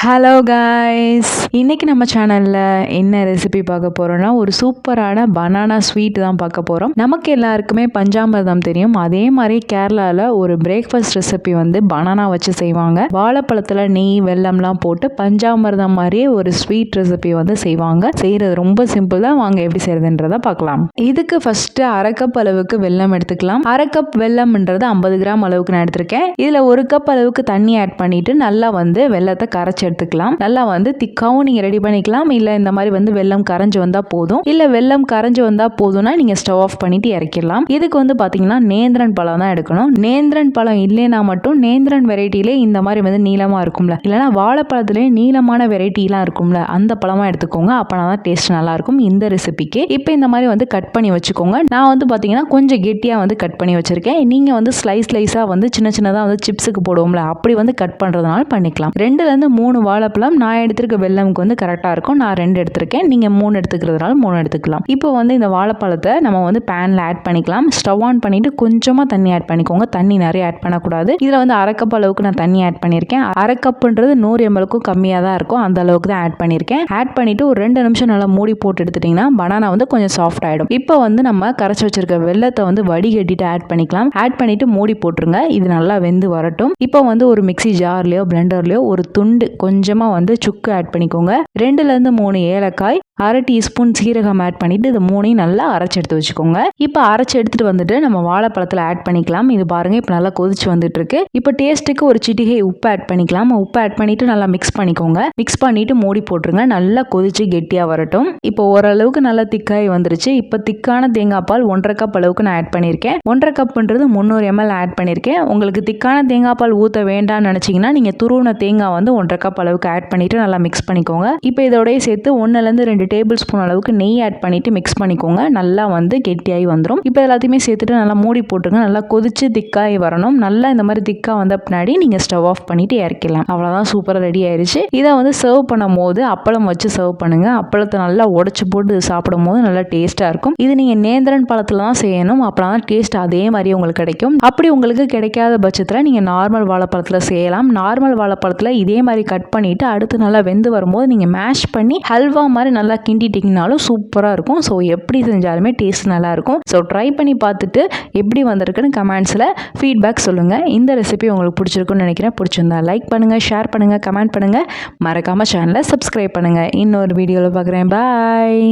Hello guys, இன்றைக்கி நம்ம சேனலில் என்ன ரெசிபி பார்க்க போகிறோன்னா ஒரு சூப்பரான பனானா ஸ்வீட் தான் பார்க்க போகிறோம். நமக்கு எல்லாருக்குமே பஞ்சாமிர்தம் தெரியும். அதே மாதிரி கேரளாவில் ஒரு பிரேக்ஃபாஸ்ட் ரெசிபி வந்து பனானா வச்சு செய்வாங்க. வாழைப்பழத்தில் நெய் வெல்லம்லாம் போட்டு பஞ்சாமிர்தம் மாதிரியே ஒரு ஸ்வீட் ரெசிபி வந்து செய்வாங்க. செய்கிறது ரொம்ப சிம்பிள் தான். வாங்க எப்படி செய்கிறதுன்றதை பார்க்கலாம். இதுக்கு ஃபஸ்ட்டு அரை கப் அளவுக்கு வெல்லம் எடுத்துக்கலாம். அரை கப் வெல்லம்ன்றது 50 கிராம் அளவுக்கு நான் எடுத்திருக்கேன். இதில் 1 கப் அளவுக்கு தண்ணி ஆட் பண்ணிவிட்டு நல்லா வந்து வெல்லத்தை கரைச்சி எடுத்துக்கலாம். நல்லா வந்து திக்காவும் நீங்க ரெடி பண்ணிக்கலாம். இல்ல இந்த மாதிரி வந்து வெல்லம் கரைஞ்சு வந்தா போதும். இல்ல வெல்லம் கரைஞ்சு வந்தா போதும்னா நீங்க ஸ்டவ் ஆஃப் பண்ணிட்டு இறக்கிடலாம். இதுக்கு வந்து பாத்தீங்கன்னா நேந்திரன் பழம் தான் எடுக்கணும். நேந்திரன் பழம் இல்லைன்னா மட்டும் நேந்திரன் வெரைட்டிலே இந்த மாதிரி வந்து நீளமா இருக்கும்ல, இல்லைன்னா வாழைப்பழத்திலே நீளமான வெரைட்டிலாம் இருக்கும்ல, அந்த பழமா எடுத்துக்கோங்க. அப்பனா தான் டேஸ்ட் நல்லா இருக்கும் இந்த ரெசிபிக்கு. இப்போ இந்த மாதிரி வந்து கட் பண்ணி வச்சுக்கோங்க. நான் வந்து பாத்தீங்கன்னா கொஞ்சம் கெட்டியா வந்து கட் பண்ணி வச்சிருக்கேன். நீங்க வந்து ஸ்லைஸா வந்து சின்ன சின்னதா வந்து சிப்ஸுக்கு போடுவோம்ல, அப்படி வந்து கட் பண்றதுனால பண்ணிக்கலாம். 2ல இருந்து 3 வாழைப்பழம் நான் எடுத்திருக்க வெல்லமுக்கு வந்து கரெக்டாக இருக்கும். நான் 2 எடுத்திருக்கேன். நீங்கள் 3 எடுத்துக்கிறதுனால 3 எடுத்துக்கலாம். இப்போ வந்து இந்த வாழைப்பழத்தை நம்ம வந்து பேனில் ஆட் பண்ணிக்கலாம். ஸ்டவ் ஆன் பண்ணிவிட்டு கொஞ்சமாக தண்ணி ஆட் பண்ணிக்கோங்க. தண்ணி நிறைய ஆட் பண்ணக்கூடாது. இதில் வந்து அரை கப் அளவுக்கு நான் தண்ணி ஆட் பண்ணியிருக்கேன். அரை கப்புன்றது 100 ml கம்மியாக தான் இருக்கும். அந்த அளவுக்கு தான் ஆட் பண்ணியிருக்கேன். ஆட் பண்ணிவிட்டு ஒரு 2 நிமிஷம் நல்லா மூடி போட்டு எடுத்துட்டிங்கன்னா பனானா வந்து கொஞ்சம் சாஃப்ட் ஆகிடும். இப்போ வந்து நம்ம கரைச்சி வச்சிருக்க வெல்லத்தை வந்து வடிகட்டிட்டு ஆட் பண்ணிக்கலாம். ஆட் பண்ணிவிட்டு மூடி போட்டுருங்க. இது நல்லா வெந்து வரட்டும். இப்போ வந்து ஒரு மிக்ஸி ஜார்லையோ பிளெண்டர்லையோ ஒரு துண்டு கொஞ்சமாக வந்து சுக்கு ஆட் பண்ணிக்கோங்க. 2ல இருந்து 3 ஏலக்காய், அரை டீஸ்பூன் சீரகம் ஆட் பண்ணிட்டு இது 3ஐயும் நல்லா அரைச்சி எடுத்து வச்சுக்கோங்க. இப்போ அரைச்சி எடுத்துட்டு வந்துட்டு நம்ம வாழைப்பழத்தில் ஆட் பண்ணிக்கலாம். இது பாருங்க இப்போ நல்லா கொதிச்சு வந்துட்டு இருக்கு. இப்போ டேஸ்ட்டுக்கு ஒரு சிட்டிகை உப்பு ஆட் பண்ணிக்கலாம். உப்பு ஆட் பண்ணிட்டு நல்லா மிக்ஸ் பண்ணிக்கோங்க. மிக்ஸ் பண்ணிட்டு மூடி போட்டுருங்க. நல்லா கொதிச்சு கெட்டியாக வரட்டும். இப்போ ஓரளவுக்கு நல்லா திக்காய் வந்துருச்சு. இப்போ திக்கான தேங்காய் பால் 1.5 கப் அளவுக்கு நான் ஆட் பண்ணியிருக்கேன். 1.5 கப்ன்றது 300 ml ஆட் பண்ணியிருக்கேன். உங்களுக்கு திக்கான தேங்காய் பால் ஊற்ற வேண்டாம்னு நினச்சிங்கன்னா நீங்கள் துருவின தேங்காய் வந்து 1.5 கப் அளவுக்கு ஆட் பண்ணிட்டு நல்லா மிக்ஸ் பண்ணிக்கோங்க. இப்போ இதோடய சேர்த்து 1ல இருந்து 2 டேபிள் ஸ்பூன் அளவுக்கு நெய் ஆட் பண்ணிட்டு மிக்ஸ் பண்ணிக்கோங்க. நல்லா வந்து கெட்டியாகி வந்துடும். இப்போ எல்லாத்தையுமே சேர்த்துட்டு நல்லா மூடி போட்டுருங்க. நல்லா கொதிச்சு திக்காகி வரணும். நல்லா இந்த மாதிரி திக்காக வந்த பின்னாடி நீங்கள் ஸ்டவ் ஆஃப் பண்ணிட்டு இறக்கிடலாம். அவ்வளோதான், சூப்பராக ரெடி ஆயிடுச்சு. இதை வந்து சர்வ் பண்ணும் போது அப்பளம் வச்சு சர்வ் பண்ணுங்க. அப்பளத்தை நல்லா உடச்சி போட்டு சாப்பிடும் போது நல்லா டேஸ்ட்டாக இருக்கும். இது நீங்கள் நேந்திரன் பழத்தில் தான் செய்யணும். அப்போனா டேஸ்ட் அதே மாதிரி உங்களுக்கு கிடைக்கும். அப்படி உங்களுக்கு கிடைக்காத பட்சத்தில் நீங்கள் நார்மல் வாழைப்பழத்தில் செய்யலாம். நார்மல் வாழைப்பழத்தில் இதே மாதிரி கட் பண்ணிட்டு அடுத்து நல்லா வெந்து வரும்போது நீங்கள் மேஷ் பண்ணி ஹல்வா மாதிரி நல்லா கிண்டிட்டிங்கனாலும் சூப்பராக இருக்கும். ஸோ எப்படி செஞ்சாலுமே டேஸ்ட் நல்லாயிருக்கும். ஸோ ட்ரை பண்ணி பார்த்துட்டு எப்படி வந்திருக்குன்னு கமெண்ட்ஸில் ஃபீட்பேக் சொல்லுங்கள். இந்த ரெசிபி உங்களுக்கு பிடிச்சிருக்குன்னு நினைக்கிறேன். பிடிச்சிருந்தா லைக் பண்ணுங்கள், ஷேர் பண்ணுங்கள், கமெண்ட் பண்ணுங்கள். மறக்காமல் சேனலை சப்ஸ்கிரைப் பண்ணுங்கள். இன்னொரு வீடியோவில் பார்க்குறேன். பாய்.